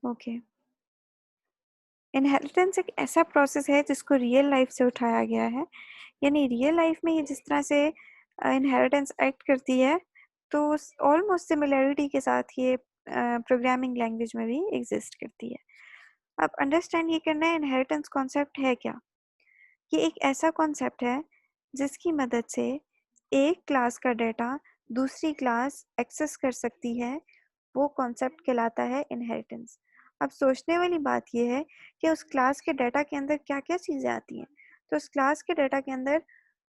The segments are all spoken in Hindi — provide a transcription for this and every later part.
ओके। इनहेरिटेंस एक ऐसा प्रोसेस है जिसको रियल लाइफ से उठाया गया है, यानी रियल लाइफ में ये जिस तरह से इनहेरिटेंस एक्ट करती है, तो ऑलमोस्ट सिमिलैरिटी के साथ ये प्रोग्रामिंग लैंग्वेज में भी एग्जिस्ट करती है। अब अंडरस्टैंड ये करना है इनहेरिटेंस कॉन्सेप्ट है क्या। ये एक ऐसा कॉन्सेप्ट है जिसकी मदद से एक क्लास का डाटा दूसरी क्लास एक्सेस कर सकती है, वो कॉन्सेप्ट कहलाता है इनहेरिटेंस। अब सोचने वाली बात यह है कि उस क्लास के डाटा के अंदर क्या क्या चीज़ें आती हैं। तो उस क्लास के डाटा के अंदर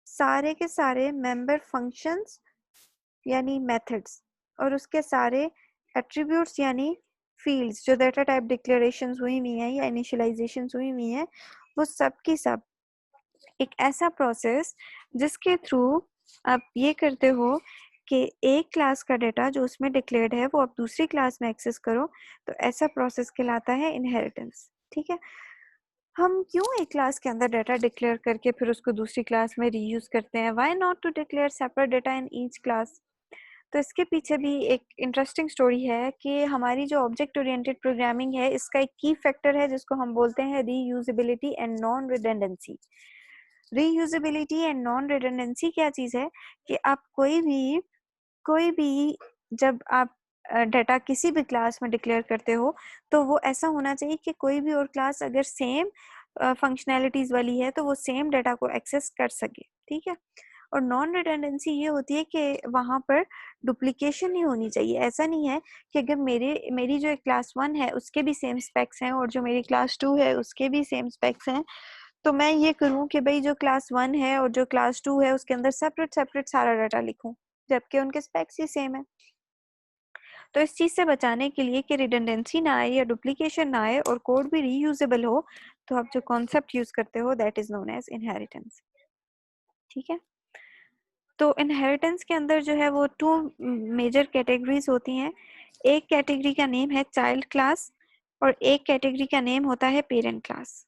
सारे के सारे मेंबर फंक्शंस यानी मेथड्स और उसके सारे एट्रीब्यूट्स यानी फील्ड्स जो डाटा टाइप डिक्लेरेशंस हुई हुई हैं या इनिशियलाइजेशंस हुई हुई हैं, वो सब की सब एक ऐसा प्रोसेस जिसके थ्रू आप ये करते हो कि एक क्लास का डाटा जो उसमें डिक्लेयर्ड है वो आप दूसरी क्लास में एक्सेस करो, तो ऐसा प्रोसेस कहलाता है इनहेरिटेंस। ठीक है। हम क्यों एक क्लास के अंदर डाटा डिक्लेयर करके फिर उसको दूसरी क्लास में रीयूज करते हैं? Why not to declare separate data in each class? तो इसके पीछे भी एक इंटरेस्टिंग स्टोरी है कि हमारी जो ऑब्जेक्ट ओरिएंटेड प्रोग्रामिंग है, इसका एक की फैक्टर है जिसको हम बोलते हैं reusability and non redundancy. Reusability and non redundancy क्या चीज़ है कि आप कोई भी जब आप डाटा किसी भी क्लास में डिक्लेयर करते हो, तो वो ऐसा होना चाहिए कि कोई भी और क्लास अगर सेम फंक्शनैलिटीज़ वाली है तो वो सेम डाटा को एक्सेस कर सके। ठीक है। और नॉन रिडंडेंसी ये होती है कि वहाँ पर डुप्लीकेशन नहीं होनी चाहिए। ऐसा नहीं है कि अगर मेरी जो क्लास 1 है उसके भी सेम स्पेक्स हैं और जो मेरी क्लास 2 है उसके भी सेम स्पेक्स हैं, तो मैं ये करूँ कि भाई जो क्लास 1 है और जो क्लास 2 है उसके अंदर सेपरेट सेपरेट सारा डाटा लिखूँ, जबकि उनके स्पेक्स ही सेम है। तो इस चीज़ से बचाने के लिए कि रिडंडेंसी ना आए या डुप्लीकेशन ना आए और कोड भी रीयूजेबल हो, तो आप जो कॉन्सेप्ट यूज करते हो that is known as inheritance. ठीक है। तो इनहेरिटेंस के अंदर जो है वो 2 मेजर कैटेगरीज होती हैं। एक कैटेगरी का नेम है चाइल्ड क्लास और एक कैटेगरी का नेम होता है पेरेंट क्लास।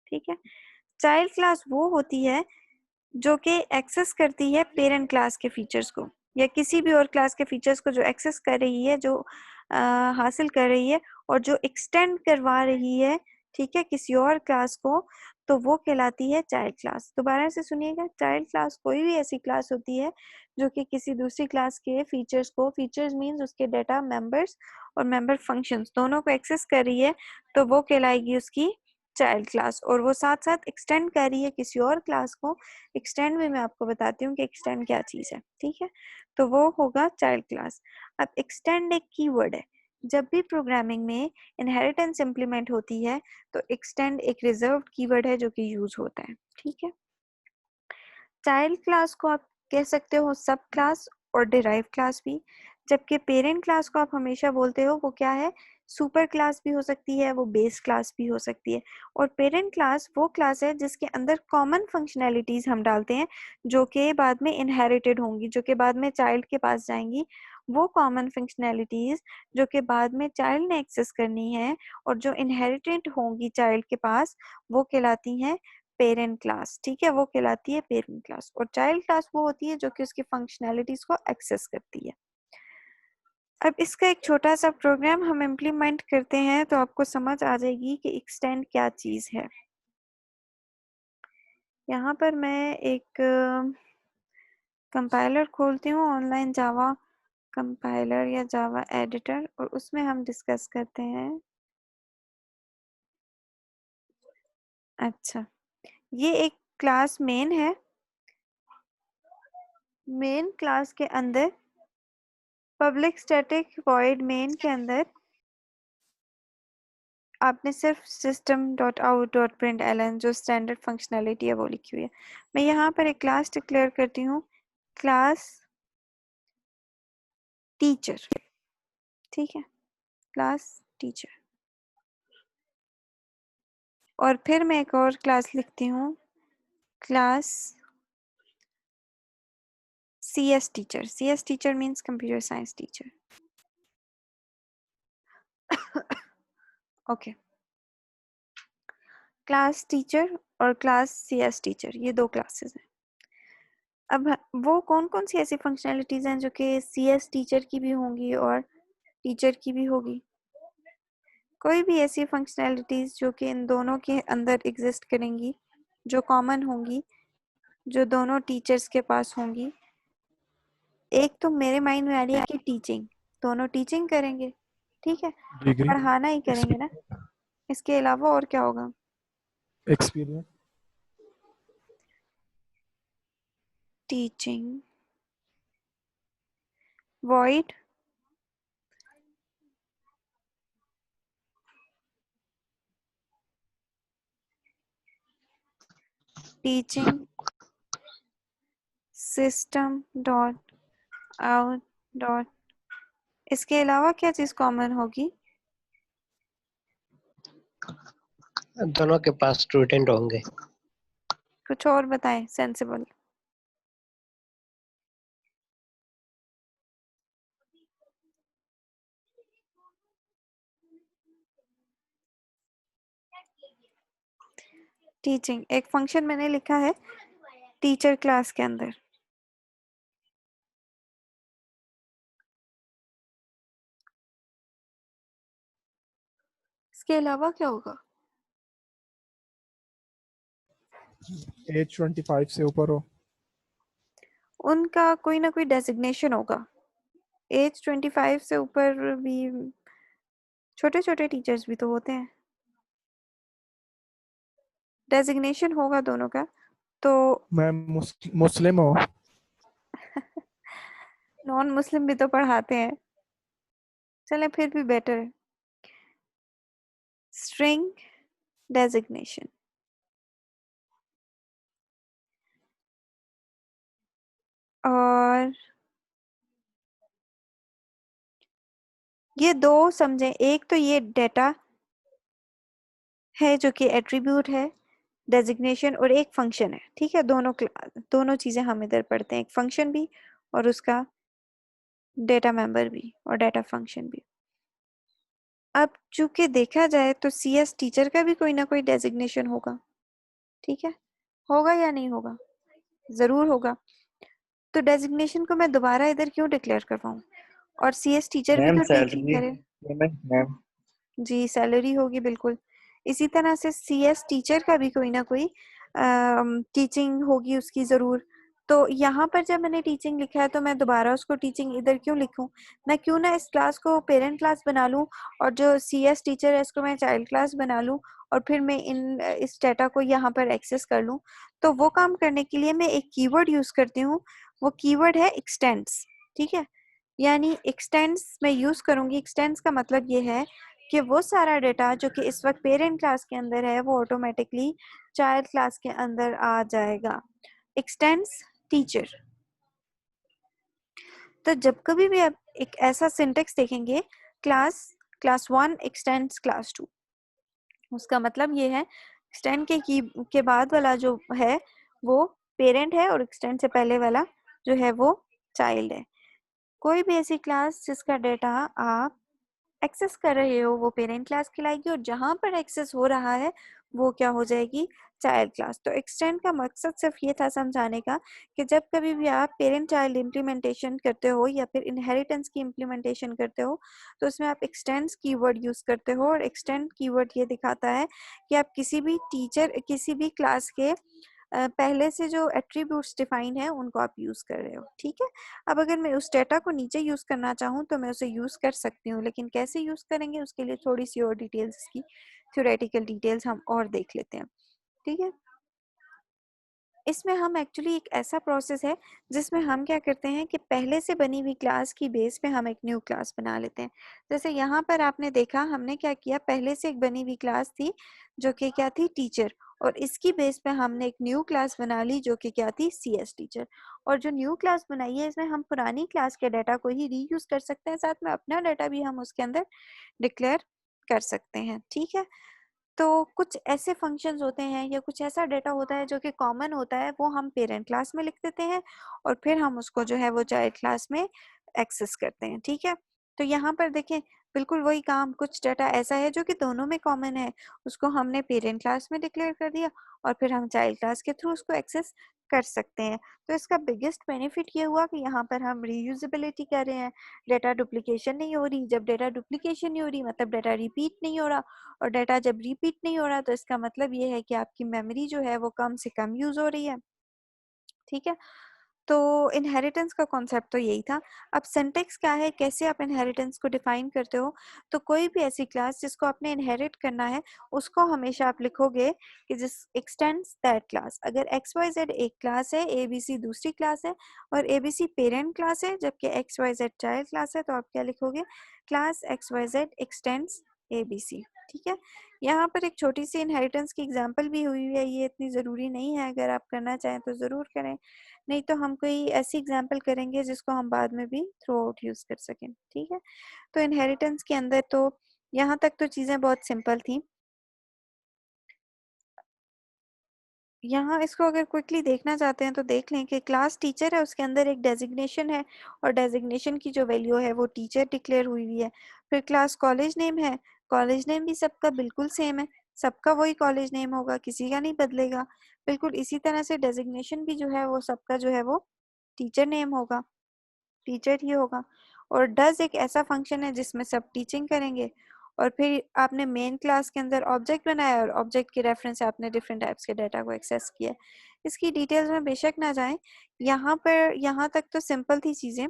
ठीक है। चाइल्ड क्लास वो होती है जो कि एक्सेस करती है पेरेंट क्लास के फीचर्स को या किसी भी और क्लास के फीचर्स को जो एक्सेस कर रही है, जो हासिल कर रही है और जो एक्सटेंड करवा रही है, ठीक है, किसी और क्लास को, तो वो कहलाती है चाइल्ड क्लास। दोबारा से सुनिएगा, चाइल्ड क्लास कोई भी ऐसी क्लास होती है जो कि किसी दूसरी क्लास के फीचर्स को, फीचर्स मीन्स उसके डाटा मेंबर्स और मेंबर फंक्शंस दोनों को एक्सेस कर रही है, तो वो कहलाएगी उसकी चाइल्ड क्लास। और वो साथ साथ एक्सटेंड कर रही है किसी और क्लास को। एक्सटेंड में मैं आपको बताती हूँ कि एक्सटेंड क्या चीज़ है। ठीक है। तो वो होगा चाइल्ड क्लास। अब एक्सटेंड एक कीवर्ड है। जब भी प्रोग्रामिंग में इनहेरिटेंस इंप्लीमेंट होती है तो एक्सटेंड एक रिजर्व्ड कीवर्ड है जो कि यूज होता है। ठीक है। चाइल्ड क्लास को आप कह सकते हो सब क्लास और डिराइव क्लास भी, जबकि पेरेंट क्लास को आप हमेशा बोलते हो वो क्या है, सुपर क्लास भी हो सकती है, वो बेस क्लास भी हो सकती है। और पेरेंट क्लास वो क्लास है जिसके अंदर कॉमन फंक्शनैलिटीज हम डालते हैं जो कि बाद में इनहेरिटेड होंगी, जो कि बाद में चाइल्ड के पास जाएंगी। वो कॉमन फंक्शनैलिटीज जो कि बाद में चाइल्ड ने एक्सेस करनी है और जो इनहेरिटेड होंगी चाइल्ड के पास, वो कहलाती हैं पेरेंट क्लास। ठीक है। वो कहलाती है पेरेंट क्लास। और चाइल्ड क्लास वो होती है जो कि उसकी फंक्शनैलिटीज को एक्सेस करती है। अब इसका एक छोटा सा प्रोग्राम हम इम्प्लीमेंट करते हैं तो आपको समझ आ जाएगी कि एक्सटेंड क्या चीज़ है। यहाँ पर मैं एक कंपाइलर खोलती हूँ, ऑनलाइन जावा कंपाइलर या जावा एडिटर, और उसमें हम डिस्कस करते हैं। अच्छा, ये एक क्लास मेन है। मेन क्लास के अंदर पब्लिक स्टैटिक वॉइड मेन के अंदर आपने सिर्फ system.out.println जो स्टैंडर्ड फंक्शनैलिटी है वो लिखी हुई है। मैं यहाँ पर एक क्लास डिक्लेयर करती हूँ, क्लास टीचर। ठीक है, क्लास टीचर। और फिर मैं एक और क्लास लिखती हूँ, class CS teacher. CS teacher means computer science teacher. Okay, class teacher और क्लास CS टीचर, ये 2 क्लासेस हैं। अब वो कौन कौन सी ऐसी फंक्शनैलिटीज हैं जो कि CS टीचर की भी होंगी और टीचर की भी होगी? कोई भी ऐसी फंक्शनैलिटीज जो कि इन दोनों के अंदर एग्जिस्ट करेंगी, जो कॉमन होंगी, जो दोनों टीचर्स के पास होंगी। एक तो मेरे माइंड में आ रही है कि टीचिंग, दोनों टीचिंग करेंगे, ठीक है, डिग्री, पढ़ाना ही करेंगे ना, इसके अलावा और क्या होगा? Experience. Teaching void teaching system dot out dot, इसके अलावा क्या चीज कॉमन होगी? दोनों के पास स्टूडेंट होंगे। कुछ और बताएं सेंसिबल। टीचिंग एक फंक्शन मैंने लिखा है टीचर क्लास के अंदर। इसके अलावा क्या होगा? एज 25 से ऊपर हो। उनका कोई ना कोई डेजिग्नेशन होगा। एज 25 से ऊपर भी छोटे छोटे टीचर्स भी तो होते हैं, डेजिग्नेशन होगा दोनों का। तो मैं मुस्लिम हो। नॉन मुस्लिम भी तो पढ़ाते हैं, चले फिर भी बेटर है। स्ट्रिंग डेजिग्नेशन, और ये दो समझे, एक तो ये डेटा है जो कि एट्रीब्यूट है, डेजिग्नेशन, और एक फंक्शन है, ठीक है। दोनों चीजें हम इधर पढ़ते हैं, एक फंक्शन भी और उसका डेटा मेंबर भी और डेटा फंक्शन भी। अब चूंकि देखा जाए तो सीएस टीचर का भी कोई ना कोई डेजिग्नेशन होगा, ठीक है, होगा या नहीं होगा? जरूर होगा। तो डेजिग्नेशन को मैं दोबारा इधर क्यों डिक्लेयर करवाऊं? और सीएस टीचर भी मैम तो टीचिंग सैलरी करे। मैम। जी सैलरी होगी बिल्कुल। इसी तरह से सीएस टीचर का भी कोई ना कोई टीचिंग होगी उसकी जरूर। तो यहाँ पर जब मैंने टीचिंग लिखा है तो मैं दोबारा उसको टीचिंग इधर क्यों लिखूं? मैं क्यों ना इस क्लास को पेरेंट क्लास बना लूं और जो सीएस टीचर है इसको मैं चाइल्ड क्लास बना लूं, और फिर मैं इस डाटा को यहाँ पर एक्सेस कर लूं। तो वो काम करने के लिए मैं एक कीवर्ड यूज करती हूँ, वो कीवर्ड है एक्सटेंड्स, ठीक है। यानी एक्सटेंड्स मैं यूज करूंगी। एक्सटेंड्स का मतलब ये है कि वो सारा डेटा जो कि इस वक्त पेरेंट क्लास के अंदर है वो ऑटोमेटिकली चाइल्ड क्लास के अंदर आ जाएगा। X tends teacher. तो जब कभी भी आप एक ऐसा सिंटेक्स देखेंगे, क्लास 1 एक्सटेंड्स क्लास 2, उसका मतलब ये है एक्सटेंड के बाद वाला जो है वो पेरेंट है और एक्सटेंड से पहले वाला जो है वो चाइल्ड है। कोई भी ऐसी क्लास जिसका डेटा आप एक्सेस कर रहे हो वो पेरेंट क्लास कहलाएगी, और जहां पर एक्सेस हो रहा है वो क्या हो जाएगी? Child class. तो एक्सटेंड का मकसद सिर्फ ये था समझाने का कि जब कभी भी आप पेरेंट चाइल्ड इम्प्लीमेंटेशन करते हो या फिर इनहेरिटेंस की इम्प्लीमेंटेशन करते हो तो उसमें आप एक्सटेंड्स कीवर्ड यूज करते हो, और एक्सटेंड कीवर्ड ये दिखाता है कि आप किसी भी क्लास के पहले से जो एट्रीब्यूट्स डिफाइन है उनको आप यूज कर रहे हो, ठीक है। अब अगर मैं उस डेटा को नीचे यूज करना चाहूँ तो मैं उसे यूज कर सकती हूँ, लेकिन कैसे यूज करेंगे उसके लिए थोड़ी सी और डिटेल्स, इसकी थ्योरेटिकल डिटेल्स हम और देख लेते हैं, ठीक है। इसमें हम एक्चुअली एक ऐसा प्रोसेस है जिसमें हम क्या करते हैं कि पहले से बनी हुई क्लास की बेस पे हम एक न्यू क्लास बना लेते हैं। जैसे यहाँ पर आपने देखा हमने क्या किया, पहले से एक बनी हुई क्लास थी जो कि क्या थी? टीचर, और इसकी बेस पे हमने एक न्यू क्लास बना ली जो कि क्या थी? CS teacher. और जो न्यू क्लास बनाई है इसमें हम पुरानी क्लास के डाटा को ही रीयूज कर सकते हैं, साथ में अपना डाटा भी हम उसके अंदर डिक्लेयर कर सकते हैं, ठीक है। तो कुछ ऐसे फंक्शंस होते हैं या कुछ ऐसा डेटा होता है जो कि कॉमन होता है, वो हम पेरेंट क्लास में लिख देते हैं और फिर हम उसको जो है वो चाइल्ड क्लास में एक्सेस करते हैं, ठीक है। तो यहाँ पर देखें बिल्कुल वही काम, कुछ डाटा ऐसा है जो कि दोनों में कॉमन है, उसको हमने पेरेंट क्लास में डिक्लेयर कर दिया और फिर हम चाइल्ड क्लास के थ्रू उसको एक्सेस कर सकते हैं। तो इसका बिगेस्ट बेनिफिट ये हुआ कि यहाँ पर हम रीयूजेबिलिटी कर रहे हैं, डेटा डुप्लीकेशन नहीं हो रही। जब डेटा डुप्लीकेशन नहीं हो रही मतलब डेटा रिपीट नहीं हो रहा, और डेटा जब रिपीट नहीं हो रहा तो इसका मतलब ये है कि आपकी मेमोरी जो है वो कम से कम यूज हो रही है। ठीक है, तो इनहेरिटेंस का कॉन्सेप्ट तो यही था। अब सिंटेक्स क्या है, कैसे आप इनहेरिटेंस को डिफाइन करते हो, तो कोई भी ऐसी क्लास जिसको आपने इनहेरिट करना है उसको हमेशा आप लिखोगे कि जिस एक्सटेंड्स दैट क्लास। अगर एक्स वाई जेड एक क्लास है, ए बी सी दूसरी क्लास है और A B C parent class है जबकि X Y Z child class है, तो आप क्या लिखोगे, class X Y Z extends A B C. ठीक है, यहाँ पर एक छोटी सी इनहेरिटेंस की एग्जांपल भी हुई है, ये इतनी ज़रूरी नहीं है, अगर आप करना चाहें तो ज़रूर करें, नहीं तो हम कोई ऐसी एग्जांपल करेंगे जिसको हम बाद में भी थ्रू आउट यूज कर सकें। ठीक है, तो इनहेरिटेंस के अंदर तो यहाँ तक तो चीजें बहुत सिंपल थी। यहाँ इसको अगर क्विकली देखना चाहते हैं तो देख लें कि क्लास टीचर है, उसके अंदर एक डेजिग्नेशन है और डेजिग्नेशन की जो वैल्यू है वो टीचर डिक्लेयर हुई हुई है। फिर क्लास कॉलेज नेम है, कॉलेज नेम भी सबका बिल्कुल सेम है, सबका वही कॉलेज नेम होगा, किसी का नहीं बदलेगा। बिल्कुल इसी तरह से डेजिग्नेशन भी जो है वो सबका जो है वो टीचर नेम होगा, टीचर ही होगा। और डज एक ऐसा फंक्शन है जिसमें सब टीचिंग करेंगे। और फिर आपने मेन क्लास के अंदर ऑब्जेक्ट बनाया और ऑब्जेक्ट के रेफरेंस से आपने डिफरेंट टाइप्स के डाटा को एक्सेस किया। इसकी डिटेल्स में बेशक ना जाएं, यहाँ पर यहाँ तक तो सिंपल थी चीज़ें।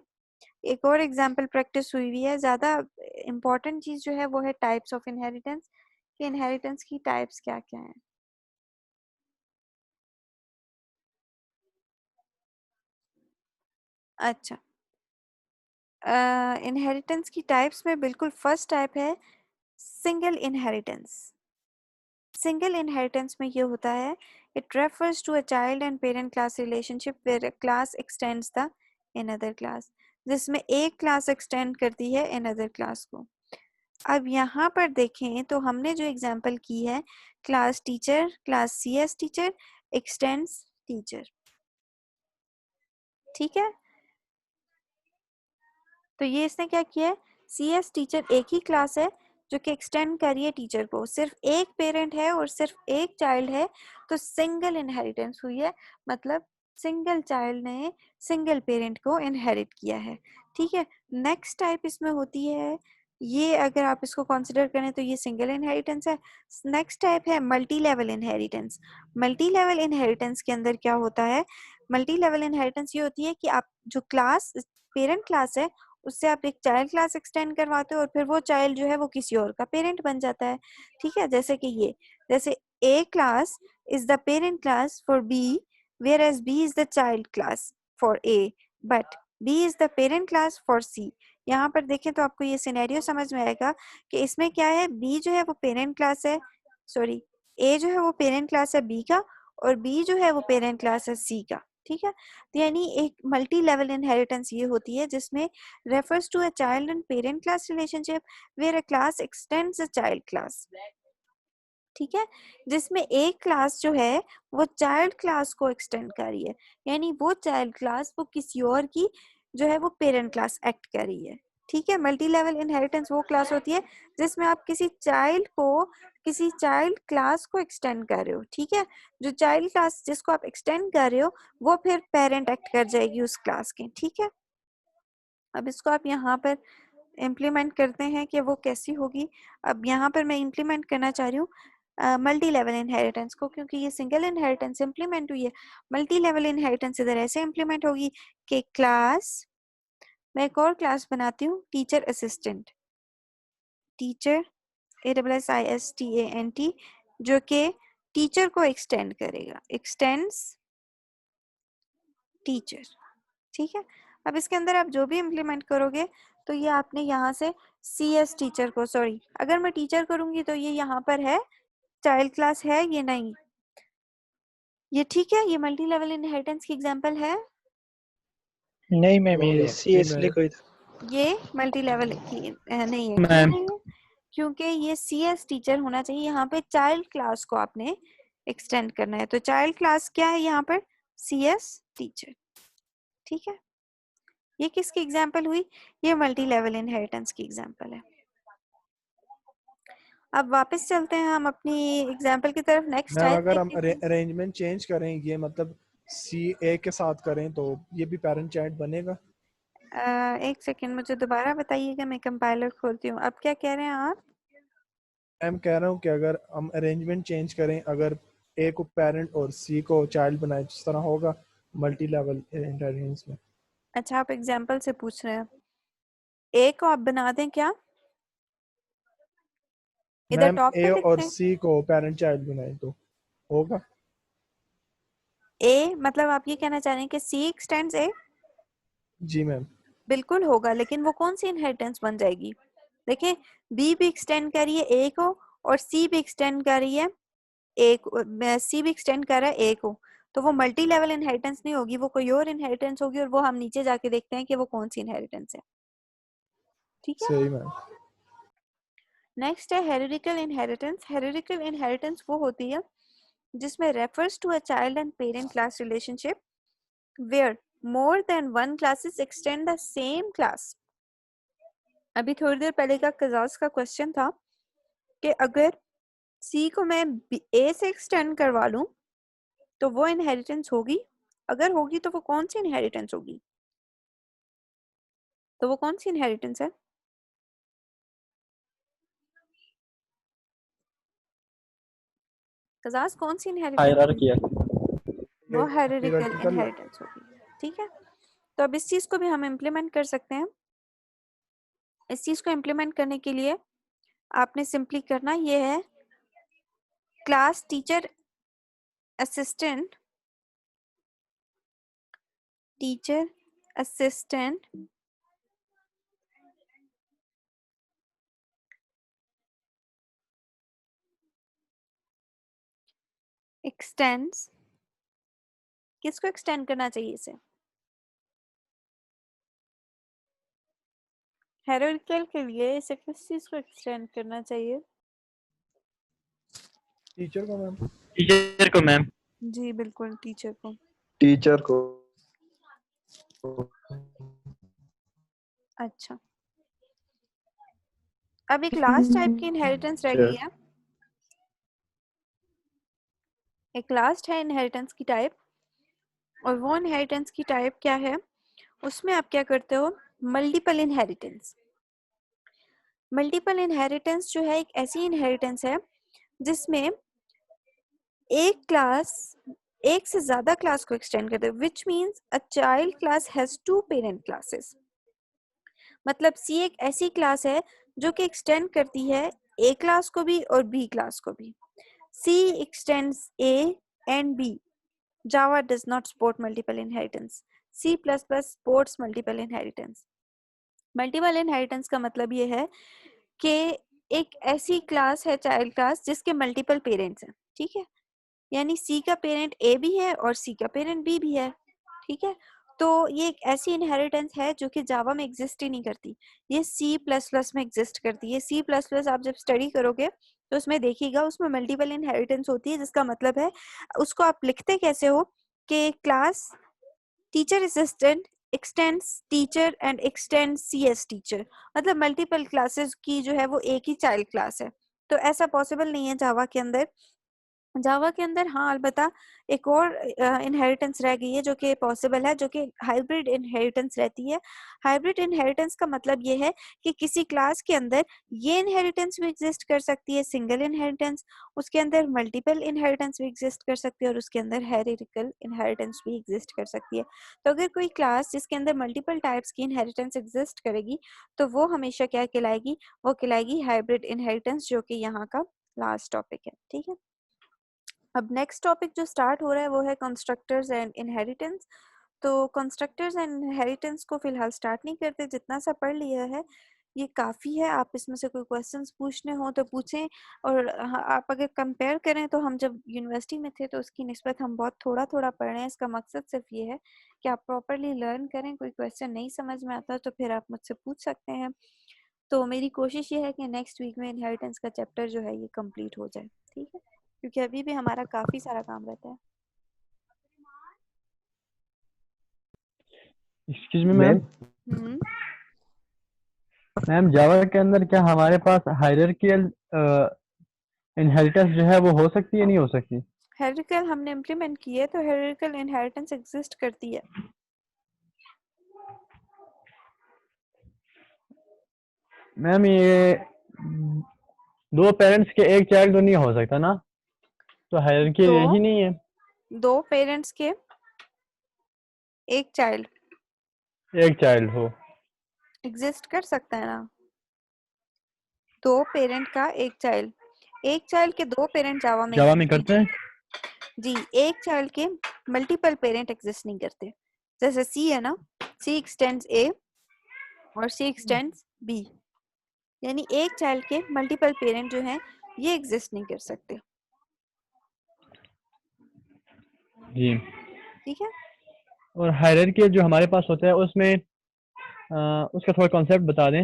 एक और एग्जांपल प्रैक्टिस हुई हुई है, ज़्यादा इम्पोर्टेंट चीज़ जो है वो है टाइप्स ऑफ इनहेरिटेंस, कि इनहेरिटेंस की टाइप्स क्या क्या हैं। अच्छा, इनहेरिटेंस की टाइप्स में बिल्कुल फर्स्ट टाइप है सिंगल इनहेरिटेंस। सिंगल इनहेरिटेंस में ये होता है, it refers to a child and parent class relationship where class extends the another class, जिसमें एक क्लास एक्सटेंड करती है अनदर क्लास को। अब यहाँ पर देखें तो हमने जो एग्जांपल की है, class teacher, class CS teacher x tends teacher. ठीक है, तो ये इसने क्या किया है, सीएस टीचर एक ही क्लास है जो कि एक्सटेंड कर रही है टीचर को, सिर्फ एक पेरेंट है और सिर्फ एक चाइल्ड है, तो सिंगल इनहेरिटेंस हुई है, मतलब सिंगल चाइल्ड ने सिंगल पेरेंट को इनहेरिट किया है। ठीक है, नेक्स्ट टाइप इसमें होती है, ये अगर आप इसको कंसिडर करें तो ये सिंगल इनहेरिटेंस है। नेक्स्ट टाइप है multi level inheritance. Multi level inheritance के अंदर क्या होता है, मल्टी लेवल इनहेरिटेंस ये होती है कि आप जो क्लास पेरेंट क्लास है उससे आप एक चाइल्ड क्लास एक्सटेंड करवाते हो और फिर वो चाइल्ड जो है वो किसी और का पेरेंट बन जाता है। ठीक है, जैसे कि ये, जैसे A class is the parent class for B, whereas B is the child class for A, but B is the parent class for C. यहाँ पर देखें तो आपको ये सिनेरियो समझ में आएगा कि इसमें क्या है, बी जो है वो पेरेंट क्लास है, सॉरी ए जो है वो पेरेंट क्लास है बी का और बी जो है वो पेरेंट क्लास है सी का। ठीक है, तो यानी एक मल्टी लेवल इनहेरिटेंस ये होती है जिसमें refers to a child and parent class relationship where a class extends a child class। ठीक है, जिसमें एक क्लास जो है वो चाइल्ड क्लास को एक्सटेंड कर रही है, यानी वो चाइल्ड क्लास वो किसी और की जो है वो पेरेंट क्लास एक्ट कर रही है। ठीक है, मल्टी लेवल इनहेरिटेंस वो क्लास होती है जिसमें आप किसी चाइल्ड क्लास को एक्सटेंड कर रहे हो। ठीक है, जो चाइल्ड क्लास जिसको आप एक्सटेंड कर रहे हो वो फिर पेरेंट एक्ट कर जाएगी उस क्लास के। ठीक है, अब इसको आप यहाँ पर इम्प्लीमेंट करते हैं कि वो कैसी होगी। अब यहाँ पर मैं इम्प्लीमेंट करना चाह रही हूँ मल्टी लेवल इनहेरिटेंस को, क्योंकि ये सिंगल इनहेरिटेंस इम्प्लीमेंट हुई है। मल्टी लेवल इनहेरिटेंस इधर ऐसे इम्प्लीमेंट होगी कि क्लास, मैं एक और क्लास बनाती हूँ टीचर असिस्टेंट, टीचर ASSISTANT, जो कि टीचर को एक्सटेंड करेगा, एक्सटेंड्स टीचर। ठीक है, अब इसके अंदर आप जो भी इम्प्लीमेंट करोगे तो ये आपने यहाँ से CS टीचर को, सॉरी अगर मैं टीचर करूंगी तो ये यहाँ पर है चाइल्ड क्लास है, ये नहीं, ये ठीक है, ये मल्टी लेवल इनहेरिटेंस की एग्जांपल है। नहीं मैम, ये जी CS मैम। लिखो इधर। ये मल्टी लेवल की नहीं है, क्यों मैम नहीं है, क्योंकि ये CS टीचर होना चाहिए, यहाँ पे चाइल्ड क्लास को आपने एक्सटेंड करना है, तो चाइल्ड क्लास क्या है यहाँ पर, CS टीचर। ठीक है, ये किसकी एग्जांपल हुई, ये मल्टी लेवल इनहेरिटेंस की एग्जांपल है। अब वापस चलते हैं हम अपनी एग्जांपल की तरफ। नेक्स्ट मैम टाइप अगर हम देखते हैं। अरेंजमेंट चेंज करेंगे, मतलब सी ए के साथ करें तो ये भी पेरेंट चाइल्ड बनेगा। एक सेकेंड, मुझे दोबारा बताइएगा, मैं कंपाइलर खोलती हूँ। अब क्या कह रहे हैं आप? मैं कह रहा हूँ कि अगर हम अरेंजमेंट चेंज करें, अगर ए को पेरेंट और सी को चाइल्ड बनाए, जिस तरह होगा मल्टी लेवल इनहेरिटेंस में। अच्छा, आप एग्जाम्पल से पूछ रहे हैं। ए को आप बना दें क्या? इधर मैम टॉप ए पे लिख और दें। सी को पेरेंट चाइल्ड बनाए तो होगा। ए मतलब आप ये कहना चाह रहे हैं कि सी एक्सटेंड्स ए? जी मैम। बिल्कुल होगा, लेकिन वो कौन सी इनहेरिटेंस बन जाएगी? देखिए, बी भी एक्सटेंड कर रही है ए को और सी भी एक्सटेंड कर रही है ए को, सी भी एक्सटेंड कर रहा है ए को, तो वो मल्टी लेवल इनहेरिटेंस नहीं होगी, वो कोई और इनहेरिटेंस होगी, और वो हम नीचे जाके देखते हैं कि वो कौन सी इनहेरिटेंस है। ठीक है। सही मैम। नेक्स्ट है हेरिडिकल इनहेरिटेंस। हेरिडिकल इनहेरिटेंस वो होती है जिसमें refers to a child and parent class relationship where more than one classes extend the same class. अभी थोड़ी देर पहले का कजास का क्वेश्चन था कि अगर सी को मैं ए से एक्सटेंड करवा लूं तो वो इनहेरिटेंस होगी, अगर होगी तो वो कौन सी इनहेरिटेंस होगी? तो वो कौन सी इनहेरिटेंस है? कजास कौन सी इनहेरिटेंस होगी? हायरार्कियल। वो हेरिडिकल हायरार्किकल। इनहेरिटेंस होगी। ठीक है, तो अब इस चीज को भी हम इम्प्लीमेंट कर सकते हैं। इस चीज को इम्प्लीमेंट करने के लिए आपने सिंपली करना ये है, class teacher assistant, teacher assistant x tends, किसको एक्सटेंड करना चाहिए इसे? हेरिडिकल के लिए इसे किस चीज को एक्सटेंड करना चाहिए? टीचर को मैम। टीचर को मैम। जी बिल्कुल, टीचर को। टीचर को। अच्छा, अब एक लास्ट टाइप की इनहेरिटेंस रह गई है। एक लास्ट है इनहेरिटेंस की टाइप, और वो इनहेरिटेंस की टाइप क्या है? उसमें आप क्या करते हो? Multiple inheritance. मल्टीपल इनहेरिटेंस जो है एक ऐसी इनहेरिटेंस है जिसमें एक क्लास एक से ज्यादा क्लास को एक्सटेंड करते हैं, which means a child class has two parent classes. मतलब सी एक ऐसी क्लास है जो कि एक्सटेंड करती है ए क्लास को भी और बी क्लास को भी। C extends A and B. Java does not support multiple inheritance. C++ supports multiple inheritance. Multiple inheritance का मतलब ये है कि एक ऐसी क्लास है चाइल्ड क्लास जिसके मल्टीपल पेरेंट्स हैं। ठीक है, यानी C का पेरेंट A भी है और C का पेरेंट B भी है। ठीक है, तो ये एक ऐसी इनहेरिटेंस है जो कि जावा में एग्जिस्ट ही नहीं करती, ये C++ में एग्जिस्ट करती है। C++ आप जब स्टडी करोगे तो उसमें देखिएगा, उसमें मल्टीपल इनहेरिटेंस होती है, जिसका मतलब है उसको आप लिखते कैसे हो कि class teacher assistant x tends teacher and x tends CS teacher, मतलब मल्टीपल क्लासेस की जो है वो एक ही चाइल्ड क्लास है। तो ऐसा पॉसिबल नहीं है जावा के अंदर। जावा के अंदर हाँ अलबत्ता एक और इनहेरिटेंस रह गई है जो कि पॉसिबल है, जो कि हाइब्रिड इनहेरिटेंस रहती है। हाइब्रिड इनहेरिटेंस का मतलब ये है कि किसी क्लास के अंदर ये इनहेरिटेंस भी एग्जिस्ट कर सकती है, सिंगल इनहेरिटेंस, उसके अंदर मल्टीपल इनहेरिटेंस भी एग्जिस्ट कर सकती है, और उसके अंदर हेरिडिकल इनहेरिटेंस भी एग्जिस्ट कर सकती है। तो अगर कोई क्लास जिसके अंदर मल्टीपल टाइप्स की इनहेरिटेंस एग्जिस्ट करेगी तो वो हमेशा क्या कहलाएगी? वो कहलाएगी हाइब्रिड इनहेरिटेंस, जो कि यहाँ का लास्ट टॉपिक है। ठीक है, अब नेक्स्ट टॉपिक जो स्टार्ट हो रहा है वो है कंस्ट्रक्टर्स एंड इनहेरिटेंस। तो कंस्ट्रक्टर्स एंड इनहेरिटेंस को फिलहाल स्टार्ट नहीं करते, जितना सा पढ़ लिया है ये काफ़ी है। आप इसमें से कोई क्वेश्चंस पूछने हो तो पूछें, और आप अगर कंपेयर करें तो हम जब यूनिवर्सिटी में थे तो उसकी निस्बत हम बहुत थोड़ा थोड़ा पढ़ रहे हैं। इसका मकसद सिर्फ ये है कि आप प्रॉपरली लर्न करें। कोई क्वेश्चन नहीं समझ में आता तो फिर आप मुझसे पूछ सकते हैं। तो मेरी कोशिश ये है कि नेक्स्ट वीक में इनहेरिटेंस का चैप्टर जो है ये कंप्लीट हो जाए। ठीक है, क्योंकि अभी भी हमारा काफ़ी सारा काम रहता है। Excuse me ma'am. Hmm, ma'am Java के अंदर क्या हमारे पास हायरार्कियल इनहेरिटेंस जो है वो हो सकती है, नहीं हो सकती? हेरिकल हमने इम्प्लीमेंट की है, तो हेरिकल इनहेरिटेंस एग्जिस्ट करती है। मैम ये दो पेरेंट्स के एक चाइल्ड तो नहीं हो सकता ना, तो हायरार्की दो यही नहीं है। दो पेरेंट्स के एक चाइल्ड एक चाइल्ड हो। एग्जिस्ट कर सकता है ना। दो पेरेंट का एक चाइल्ड के दो पेरेंट जावा में जावा में exist नहीं करते हैं। करते। जी, एक चाइल्ड के मल्टीपल पेरेंट एग्जिस्ट नहीं करते। जैसे सी है ना, सी एक्सटेंड्स ए और सी एक्सटेंड्स बी, यानी एक चाइल्ड के मल्टीपल पेरेंट जो हैं ये एग्जिस्ट नहीं कर सकते। जी। ठीक है। और हायरार्की जो हमारे पास होता है उसमें उसका थोड़ा कॉन्सेप्ट बता दें।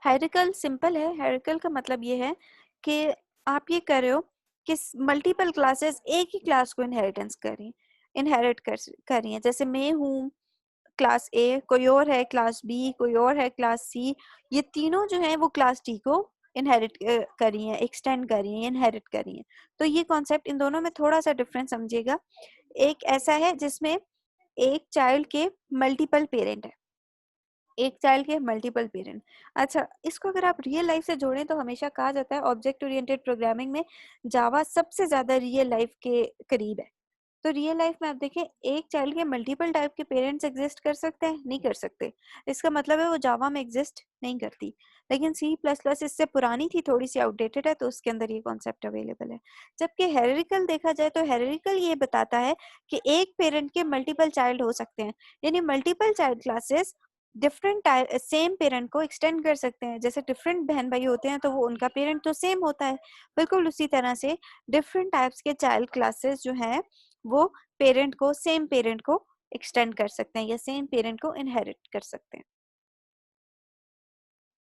हायरार्किकल सिंपल है। हायरार्किकल का मतलब ये है कि आप ये कर रहे हो कि मल्टीपल क्लासेस एक ही क्लास को इनहेरिट कर रही हैं। जैसे मैं हूँ क्लास ए, कोई और है क्लास बी, कोई और है क्लास सी, ये तीनों जो है वो क्लास टी को इनहेरिट कर रही हैं, एक्सटेंड कर रही हैं, इनहेरिट कर रही हैं। तो ये कॉन्सेप्ट इन दोनों में थोड़ा सा डिफरेंस समझिएगा। एक ऐसा है जिसमें एक चाइल्ड के मल्टीपल पेरेंट है, एक चाइल्ड के मल्टीपल पेरेंट। अच्छा, इसको अगर आप रियल लाइफ से जोड़ें तो हमेशा कहा जाता है ऑब्जेक्ट ओरिएंटेड प्रोग्रामिंग में जावा सबसे ज्यादा रियल लाइफ के करीब है। तो रियल लाइफ में आप देखें, एक चाइल्ड के मल्टीपल टाइप के पेरेंट्स एग्जिस्ट कर सकते हैं? नहीं कर सकते। इसका मतलब है वो जावा में एग्जिस्ट नहीं करती। लेकिन सी प्लस प्लस इससे पुरानी थी, थोड़ी सी आउटडेटेड है, तो उसके अंदर ये कॉन्सेप्ट अवेलेबल है। जबकि हेरिकल देखा जाए तो हेरिकल ये बताता है कि एक पेरेंट के मल्टीपल चाइल्ड हो सकते हैं, यानी multiple child classes different same parent को एक्सटेंड कर सकते हैं। जैसे डिफरेंट बहन भाई होते हैं तो वो उनका पेरेंट तो सेम होता है, बिल्कुल उसी तरह से डिफरेंट टाइप्स के चाइल्ड क्लासेस जो हैं वो पेरेंट को, सेम पेरेंट को एक्सटेंड कर सकते हैं या सेम पेरेंट को इनहेरिट कर सकते हैं।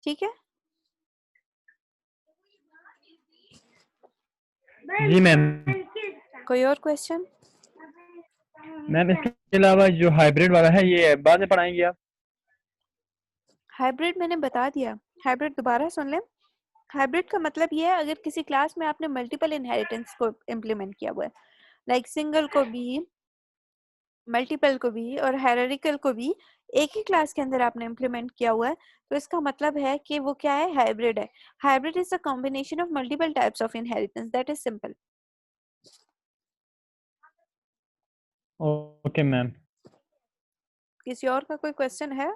ठीक है। जी मैम। कोई और क्वेश्चन? मैम इसके अलावा जो हाइब्रिड वाला है ये बाद में पढ़ाएंगे आप? हाइब्रिड मैंने बता दिया। हाइब्रिड दोबारा सुन लें। हाइब्रिड का मतलब ये है अगर किसी क्लास में आपने मल्टीपल इनहेरिटेंस को इम्प्लीमेंट किया हुआ है, लाइक सिंगल को भी, मल्टीपल को भी और हायरार्किकल को भी एक ही क्लास के अंदर आपने इम्प्लीमेंट किया हुआ है, तो इसका मतलब है कि वो क्या है? हाइब्रिड है। Hybrid is a combination of multiple types of inheritance, that is simple. Okay ma'am. किसी और का कोई क्वेश्चन है?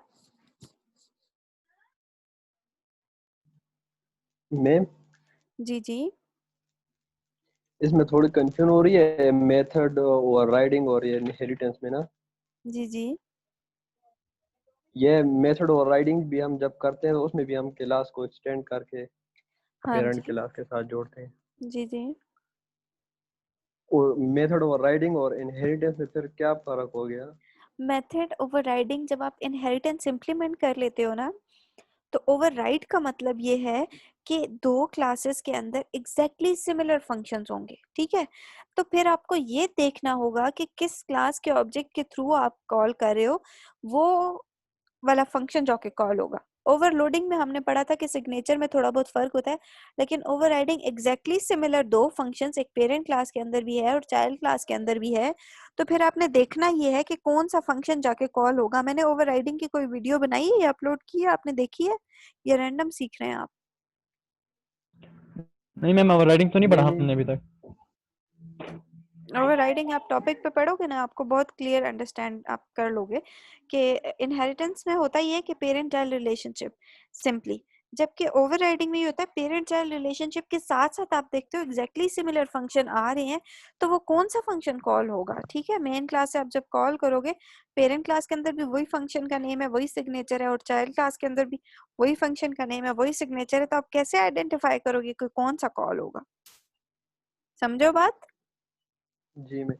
मैम जी जी। इसमें थोड़ी कंफ्यूजन हो रही है मेथड और राइडिंग और ये इनहेरिटेंस में ना। जी जी। ये मेथड और राइडिंग भी हम जब करते हैं तो उसमें भी हम क्लास को एक्सटेंड करके हाँ पेरेंट जी। क्लास के साथ जोड़ते हैं। जी जी। और मेथड और राइडिंग और इनहेरिटेंस में फिर क्या फर्क हो गया? मेथड ओवरराइडिंग, जब आप इनहेरिटेंस इम्प्लीमेंट कर लेते हो ना, तो ओवरराइड का मतलब ये है कि दो क्लासेस के अंदर एग्जैक्टली सिमिलर फंक्शंस होंगे। ठीक है। तो फिर आपको ये देखना होगा कि किस क्लास के ऑब्जेक्ट के थ्रू आप कॉल कर रहे हो, वो वाला फंक्शन जो के कॉल होगा। ओवरलोडिंग में हमने पढ़ा था कि सिग्नेचर में थोड़ा बहुत फर्क होता है, लेकिन ओवरराइडिंग एग्जैक्टली सिमिलर दो फंक्शंस एक पेरेंट क्लास के अंदर भी है और चाइल्ड क्लास के अंदर भी है। तो फिर आपने देखना ये है कि कौन सा फंक्शन जाके कॉल होगा। मैंने ओवरराइडिंग की कोई वीडियो बनाई है या अपलोड की है, आपने देखी है, या रैंडम सीख रहे हैं आप? नहीं मैम, ओवरराइडिंग तो नहीं पढ़ा नहीं नहीं। हमने अभी तक। ओवरराइडिंग आप टॉपिक पे पढ़ोगे ना, आपको बहुत क्लियर अंडरस्टैंड आप कर लोगे कि इनहेरिटेंस में होता ये है कि पेरेंट चाइल्ड रिलेशनशिप सिंपली, जबकि ओवरराइडिंग में ये होता है पेरेंट चाइल्ड रिलेशनशिप के साथ साथ आप देखते हो एग्जैक्टली सिमिलर फंक्शन आ रहे हैं, तो वो कौन सा फंक्शन कॉल होगा। ठीक है। मेन क्लास से आप जब कॉल करोगे, पेरेंट क्लास के अंदर भी वही फंक्शन का नेम है, वही सिग्नेचर है, और चाइल्ड क्लास के अंदर भी वही फंक्शन का नेम है, वही सिग्नेचर है, तो आप कैसे आइडेंटिफाई करोगे कि कौन सा कॉल होगा? समझो बात? जी मैं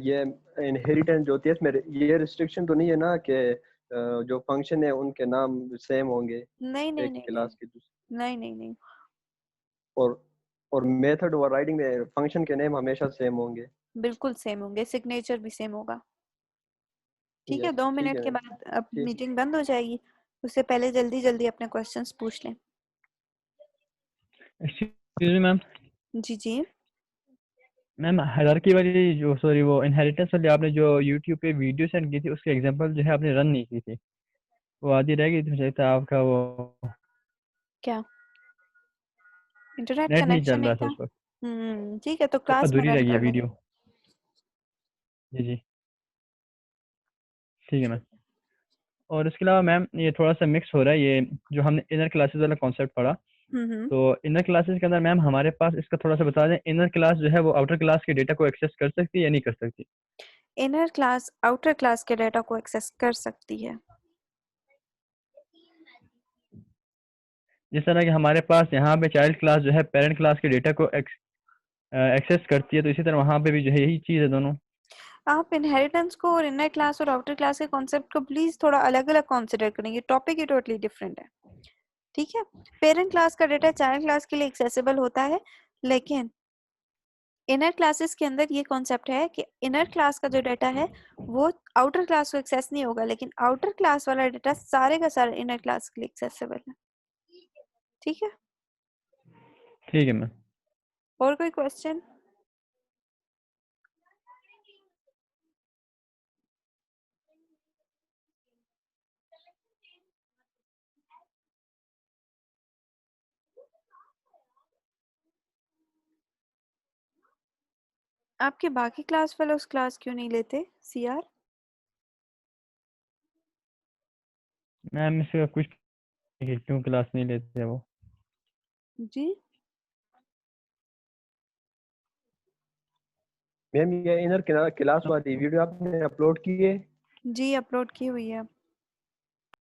ये इनहेरिटेंस जो होती है इसमें ये रिस्ट्रिक्शन तो नहीं है ना कि जो फंक्शन है उनके नाम सेम होंगे नहीं नहीं एक नहीं नहीं क्लास के दूसरे। नहीं नहीं नहीं। और और मेथड और राइडिंग में फंक्शन के नेम हमेशा सेम होंगे। बिल्कुल सेम होंगे, सिग्नेचर भी सेम होगा। ठीक है। यस 2 मिनट ठीक है के मैम। बाद अब ठीक। मीटिंग बंद हो जाएगी, उससे पहले जल्दी जल्दी अपने क्वेश्चंस पूछ लें। Excuse me ma'am. जी जी। मैम हायरार्की वाली जो सॉरी वो इनहेरिटेंस वाली आपने जो यूट्यूब पे वीडियो सेंड की थी उसकी एग्जांपल जो है आपने रन नहीं की थी, वो आधी रह गई थी। मुझे लगता है आपका वो क्या इंटरनेट नेट नहीं कनेक्शन चल नहीं रहा था था? उस वक्त, ठीक है, तो तो क्लास में अधूरी रह रन गई है कर लो। वीडियो। जी जी ठीक है मैम। और इसके अलावा मैम ये थोड़ा सा मिक्स हो रहा है, ये जो हमने इनर क्लासेस वाला कॉन्सेप्ट पढ़ा, हम्म तो इनर क्लासेस के अंदर मैम हमारे पास इसका थोड़ा सा बता दें, इनर क्लास जो है वो आउटर क्लास के डेटा को एक्सेस कर सकती है या नहीं कर सकती? इनर क्लास आउटर क्लास के डाटा को एक्सेस कर सकती है। जिस तरह कि हमारे पास यहाँ पे चाइल्ड क्लास जो है पेरेंट क्लास के डेटा को एक्सेस करती है, तो इसी तरह वहाँ पे भी जो है यही चीज़ है दोनों। आप इनहेरिटेंस को और इनर क्लास और आउटर क्लास के कॉन्सेप्ट को प्लीज थोड़ा अलग अलग कंसिडर करेंगे, टॉपिक ही टोटली डिफरेंट है। ठीक है, पेरेंट क्लास का डाटा चाइल्ड क्लास के लिए एक्सेसिबल होता है, लेकिन इनर क्लासेस के अंदर ये कॉन्सेप्ट है कि इनर क्लास का जो डाटा है वो आउटर क्लास को एक्सेस नहीं होगा, लेकिन आउटर क्लास वाला डाटा सारे का सारा इनर क्लास के लिए एक्सेसिबल है। ठीक है, ठीक है मैम। और कोई क्वेश्चन? आपके बाकी क्लास फेलोज क्लास क्यों नहीं लेते सीआर? मैम इसका कुछ क्यों क्लास नहीं लेते वो? जी मैम ये इनर क्लास वाली वीडियो आपने अपलोड की है? जी अपलोड की हुई है।